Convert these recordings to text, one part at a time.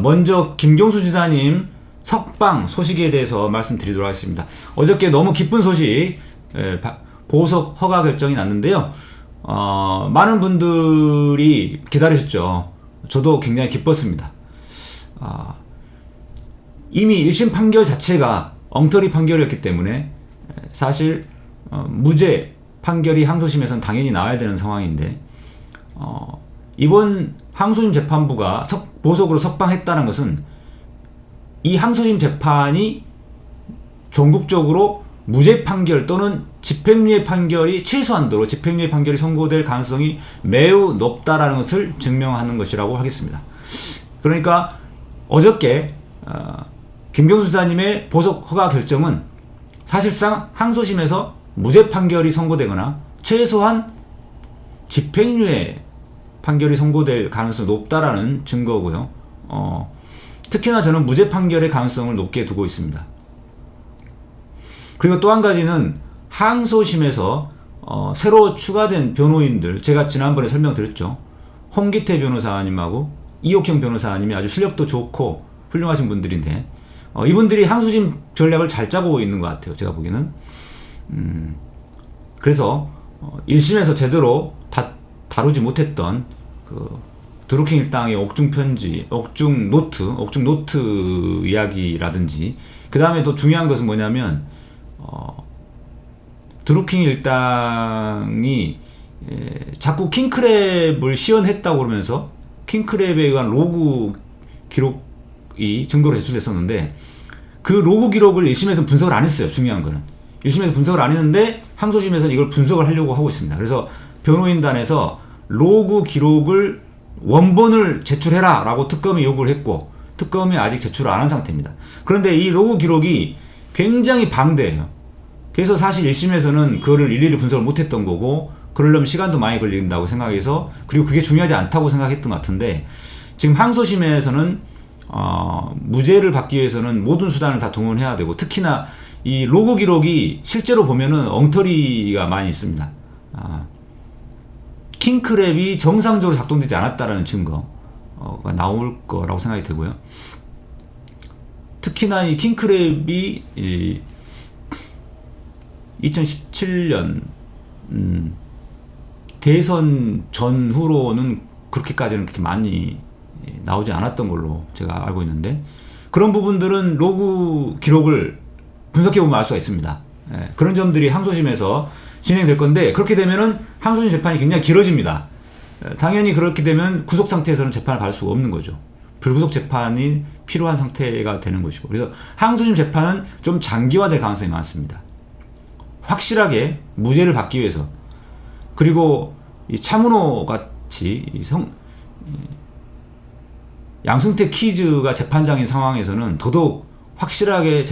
먼저 김경수 지사님 석방 소식에 대해서 말씀드리도록 하겠습니다. 어저께 너무 기쁜 소식, 보석 허가 결정이 났는데요. 많은 분들이 기다리셨죠. 저도 굉장히 기뻤습니다. 이미 1심 판결 자체가 엉터리 판결이었기 때문에 사실 무죄 판결이 항소심에서는 당연히 나와야 되는 상황인데, 이번 항소심 재판부가 보석으로 석방했다는 것은 이 항소심 재판이 전국적으로 무죄 판결 또는 집행유예 판결이 최소한도로 집행유예 판결이 선고될 가능성이 매우 높다라는 것을 증명하는 것이라고 하겠습니다. 그러니까 어저께 김경수 지사님의 보석 허가 결정은 사실상 항소심에서 무죄 판결이 선고되거나 최소한 집행유예 판결이 선고될 가능성이 높다라는 증거고요. 특히나 저는 무죄 판결의 가능성을 높게 두고 있습니다. 그리고 또 한 가지는 항소심에서 새로 추가된 변호인들, 제가 지난번에 설명드렸죠. 홍기태 변호사님하고 이옥형 변호사님이 아주 실력도 좋고 훌륭하신 분들인데, 이분들이 항소심 전략을 잘 짜고 있는 것 같아요. 제가 보기에는. 그래서 1심에서 제대로 다루지 못했던 그 드루킹 일당의 옥중 편지, 옥중 노트 이야기라든지, 그 다음에 또 중요한 것은 뭐냐면 드루킹 일당이 자꾸 킹크랩을 시연했다고 그러면서 킹크랩에 의한 로그 기록이 증거로 제출됐었는데, 그 로그 기록을 1심에서 분석을 안 했어요. 중요한 거는 1심에서 분석을 안 했는데 항소심에서는 이걸 분석을 하려고 하고 있습니다. 그래서 변호인단에서 로그 기록을 원본을 제출해라 라고 특검에 요구를 했고, 특검이 아직 제출을 안 한 상태입니다. 그런데 이 로그 기록이 굉장히 방대해요. 그래서 사실 1심에서는 그거를 일일이 분석을 못했던 거고, 그러려면 시간도 많이 걸린다고 생각해서, 그리고 그게 중요하지 않다고 생각했던 것 같은데, 지금 항소심에서는 무죄를 받기 위해서는 모든 수단을 다 동원해야 되고, 특히나 이 로그 기록이 실제로 보면은 엉터리가 많이 있습니다. 킹크랩이 정상적으로 작동되지 않았다라는 증거가 나올 거라고 생각이 되고요. 특히나 이 킹크랩이 2017년 대선 전후로는 그렇게까지는 그렇게 많이 나오지 않았던 걸로 제가 알고 있는데, 그런 부분들은 로그 기록을 분석해보면 알 수가 있습니다. 그런 점들이 항소심에서 진행될 건데, 그렇게 되면은 항소심 재판이 굉장히 길어집니다. 당연히 그렇게 되면 구속 상태에서는 재판을 받을 수가 없는 거죠. 불구속 재판이 필요한 상태가 되는 것이고, 그래서 항소심 재판은 좀 장기화될 가능성이 많습니다. 확실하게 무죄를 받기 위해서, 그리고 이 차문호 같이 양승태 키즈가 재판장인 상황에서는 더더욱 확실하게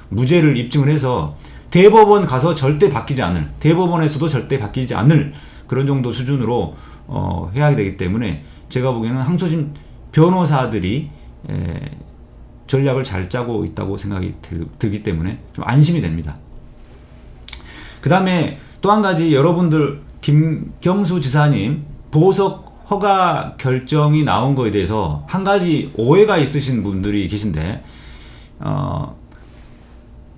무죄를 입증을 해서 대법원 가서 절대 바뀌지 않을, 대법원에서도 절대 바뀌지 않을 그런 정도 수준으로 해야 되기 때문에, 제가 보기에는 항소심 변호사들이 전략을 잘 짜고 있다고 생각이 들기 때문에 좀 안심이 됩니다. 그 다음에 또 한 가지, 여러분들 김경수 지사님 보석 허가 결정이 나온 거에 대해서 한 가지 오해가 있으신 분들이 계신데,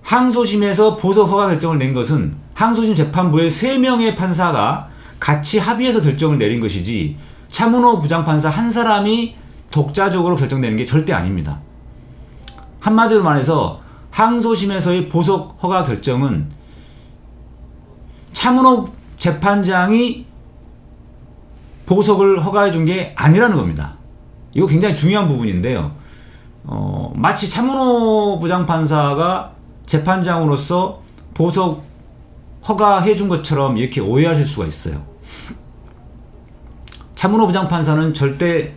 항소심에서 보석 허가 결정을 낸 것은 항소심 재판부의 3명의 판사가 같이 합의해서 결정을 내린 것이지, 차문호 부장판사 한 사람이 독자적으로 결정되는 게 절대 아닙니다. 한마디로 말해서 항소심에서의 보석 허가 결정은 차문호 재판장이 보석을 허가해 준 게 아니라는 겁니다. 이거 굉장히 중요한 부분인데요. 마치 차문호 부장판사가 재판장으로서 보석 허가해 준 것처럼 이렇게 오해하실 수가 있어요. 차문호 부장판사는 절대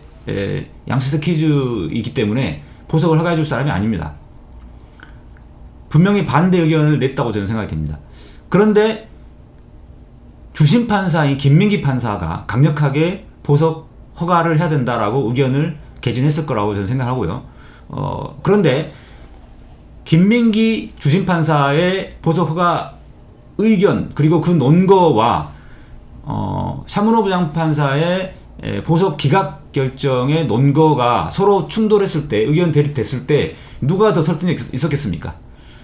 양승태 키즈이기 때문에 보석을 허가해 줄 사람이 아닙니다. 분명히 반대 의견을 냈다고 저는 생각이 됩니다. 그런데 주심 판사인 김민기 판사가 강력하게 보석 허가를 해야 된다라고 의견을 개진했을 거라고 저는 생각하고요. 그런데 김민기 주심 판사의 보석 허가 의견, 그리고 그 논거와 차문호 부장판사의 보석 기각 결정의 논거가 서로 충돌했을 때, 의견 대립됐을 때 누가 더 설득력이 있었겠습니까?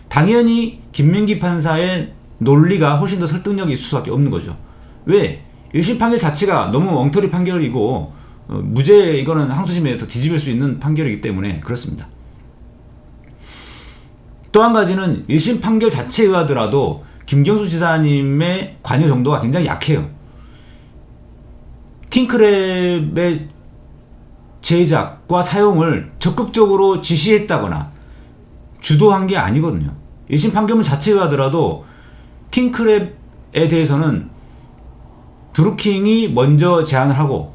당연히 김민기 판사의 논리가 훨씬 더 설득력이 있을 수밖에 없는 거죠. 왜? 1심 판결 자체가 너무 엉터리 판결이고 무죄, 이거는 항소심에서 뒤집을 수 있는 판결이기 때문에 그렇습니다. 또 한 가지는 1심 판결 자체에 의하더라도 김경수 지사님의 관여 정도가 굉장히 약해요. 킹크랩의 제작과 사용을 적극적으로 지시했다거나 주도한 게 아니거든요. 1심 판결문 자체에 의하더라도 킹크랩에 대해서는 드루킹이 먼저 제안을 하고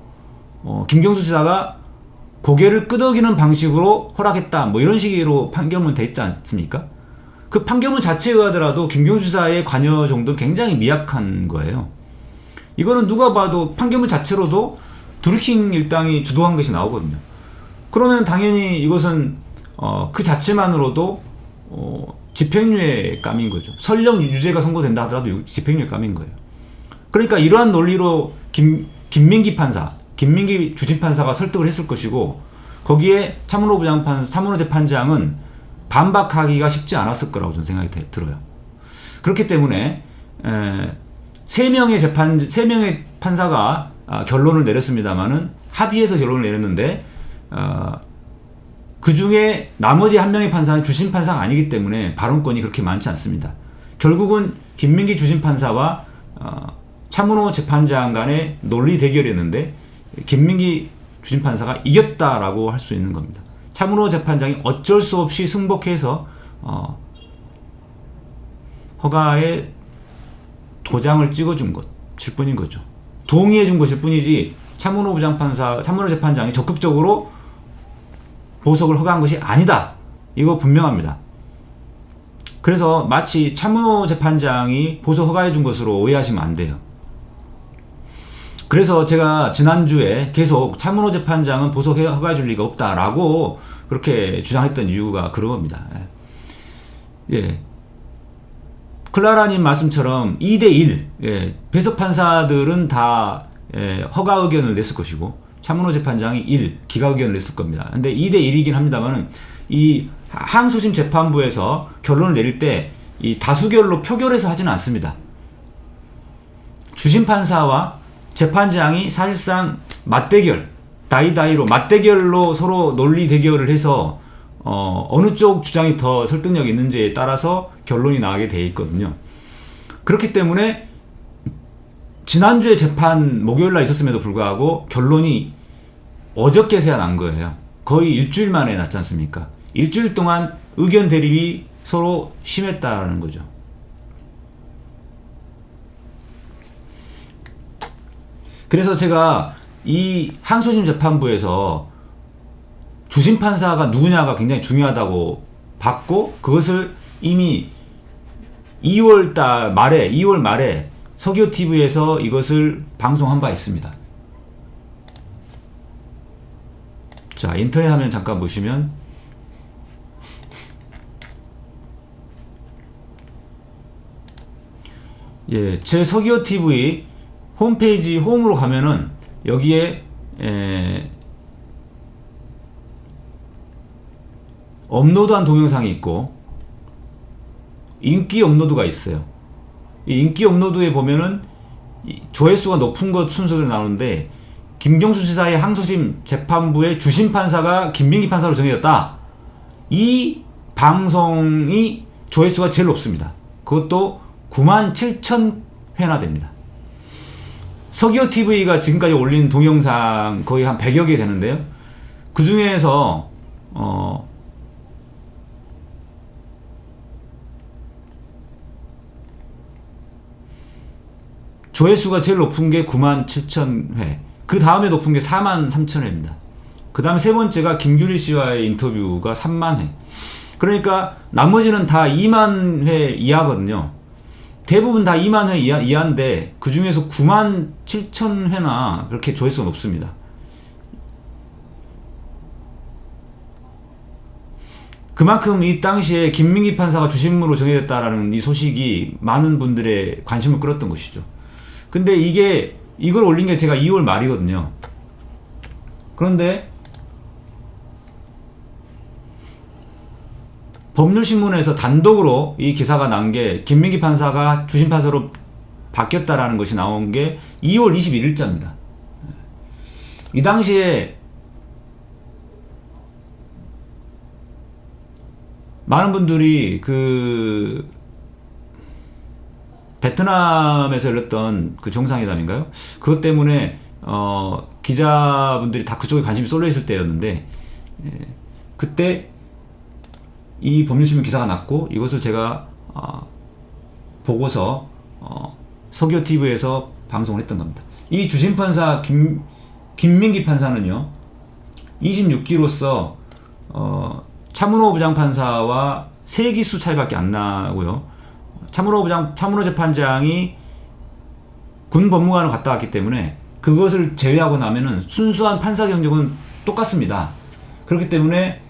김경수 지사가 고개를 끄덕이는 방식으로 허락했다, 뭐 이런 식으로 판결문 돼 있지 않습니까? 그 판결문 자체에 의하더라도 김경수 지사의 관여 정도는 굉장히 미약한 거예요. 이거는 누가 봐도 판결문 자체로도 드루킹 일당이 주도한 것이 나오거든요. 그러면 당연히 이것은 그 자체만으로도 집행유예 감인 거죠. 설령 유죄가 선고된다 하더라도 집행유예 감인 거예요. 그러니까 이러한 논리로 김민기 판사, 김민기 주심판사가 설득을 했을 것이고, 거기에 참은호 부장판사, 참은호 재판장은 반박하기가 쉽지 않았을 거라고 저는 생각이 들어요. 그렇기 때문에 3명의 판사가 결론을 내렸습니다만은 합의해서 결론을 내렸는데 그 중에 나머지 한 명의 판사는 주심판사가 아니기 때문에 발언권이 그렇게 많지 않습니다. 결국은 김민기 주심판사와 참은호 재판장 간의 논리 대결이었는데 김민기 주심판사가 이겼다라고 할 수 있는 겁니다. 참은호 재판장이 어쩔 수 없이 승복해서 허가에 도장을 찍어준 것일 뿐인 거죠. 동의해준 것일 뿐이지 참은호 재판장이 적극적으로 보석을 허가한 것이 아니다. 이거 분명합니다. 그래서 마치 참은호 재판장이 보석 허가해준 것으로 오해하시면 안 돼요. 그래서 제가 지난주에 계속 참은호 재판장은 보석 허가해줄 리가 없다라고 그렇게 주장했던 이유가 그런 겁니다. 예. 클라라님 말씀처럼 2대1, 배석 판사들은 다 허가 의견을 냈을 것이고 참은호 재판장이 1, 기각 의견을 냈을 겁니다. 근데 2대1이긴 합니다만은 이 항소심 재판부에서 결론을 내릴 때 이 다수결로 표결해서 하지는 않습니다. 주심 판사와 재판장이 사실상 맞대결, 다이다이로 맞대결로 서로 논리 대결을 해서 어느 쪽 주장이 더 설득력이 있는지에 따라서 결론이 나게 돼 있거든요. 그렇기 때문에 지난주에 재판 목요일날 있었음에도 불구하고 결론이 어저께서야 난 거예요. 거의 일주일 만에 났지 않습니까? 일주일 동안 의견 대립이 서로 심했다는 거죠. 그래서 제가 이 항소심 재판부에서 주심판사가 누구냐가 굉장히 중요하다고 봤고, 그것을 이미 2월 말에 서기호TV에서 이것을 방송한 바 있습니다. 자, 인터넷 화면 잠깐 보시면 제 서기호TV 홈페이지 홈으로 가면은 여기에 업로드한 동영상이 있고 인기 업로드가 있어요. 이 인기 업로드에 보면은 조회수가 높은 것 순서대로 나오는데, 김경수 지사의 항소심 재판부의 주심판사가 김민기 판사로 정해졌다. 이 방송이 조회수가 제일 높습니다. 그것도 97,000회나 됩니다. 서기호TV가 지금까지 올린 동영상 거의 한 100여 개 되는데요. 그 중에서 조회수가 제일 높은 게 97,000회, 그 다음에 높은 게 43,000회입니다. 그 다음에 세 번째가 김규리 씨와의 인터뷰가 30,000회. 그러니까 나머지는 다 2만 회 이하거든요. 대부분 다 2만 회 이하인데 그 중에서 97,000회나 그렇게 조회수가 높습니다. 그만큼 이 당시에 김민기 판사가 주심으로 정해졌다라는 이 소식이 많은 분들의 관심을 끌었던 것이죠. 근데 이걸 올린 게 제가 2월 말이거든요. 그런데 법률신문에서 단독으로 이 기사가 난 게 김민기 판사가 주심 판사로 바뀌었다라는 것이 나온 게 2월 21일자입니다. 이 당시에 많은 분들이 그 베트남에서 열렸던 그 정상회담인가요? 그것 때문에 기자분들이 다 그쪽에 관심이 쏠려 있을 때였는데, 그때 이 법률신문 기사가 났고 이것을 제가 보고서 서기오TV에서 방송을 했던 겁니다. 이 주심판사 김민기 판사는요 26기로서 차문호 부장판사와 3기수 차이밖에 안 나고요. 차문호 재판장이 군 법무관을 갔다 왔기 때문에 그것을 제외하고 나면은 순수한 판사 경력은 똑같습니다. 그렇기 때문에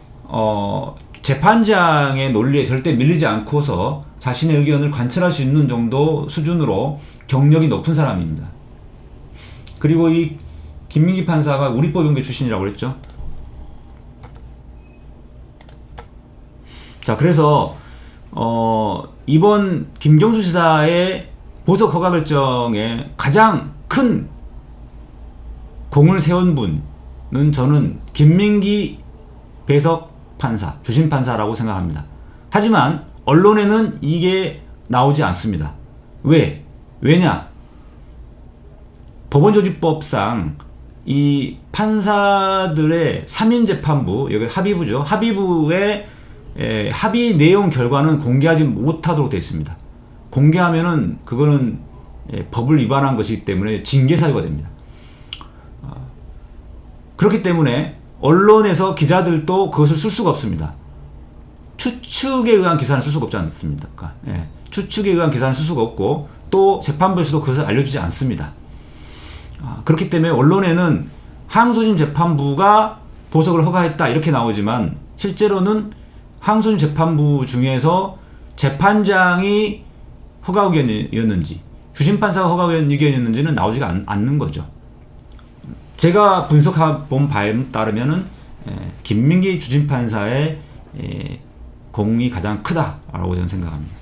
재판장의 논리에 절대 밀리지 않고서 자신의 의견을 관철할 수 있는 정도 수준으로 경력이 높은 사람입니다. 그리고 이 김민기 판사가 우리법연계 출신이라고 그랬죠. 자, 그래서 이번 김경수 지사의 보석 허가 결정에 가장 큰 공을 세운 분은 저는 김민기 배석 판사, 주심 판사라고 생각합니다. 하지만 언론에는 이게 나오지 않습니다. 왜냐? 법원조직법상 이 판사들의 3인 재판부, 여기 합의부죠. 합의부의 합의 내용 결과는 공개하지 못하도록 되어 있습니다. 공개하면은 그거는 법을 위반한 것이기 때문에 징계 사유가 됩니다. 그렇기 때문에 언론에서 기자들도 그것을 쓸 수가 없습니다. 추측에 의한 기사는 쓸 수가 없지 않습니까? 추측에 의한 기사는 쓸 수가 없고 또 재판부에서도 그것을 알려주지 않습니다. 그렇기 때문에 언론에는 항소심 재판부가 보석을 허가했다 이렇게 나오지만 실제로는 항소심 재판부 중에서 재판장이 허가 의견이었는지 주심판사가 허가 의견이었는지는 나오지가 않는 거죠. 제가 분석해본 바에 따르면은 김민기 주심판사의 공이 가장 크다라고 저는 생각합니다.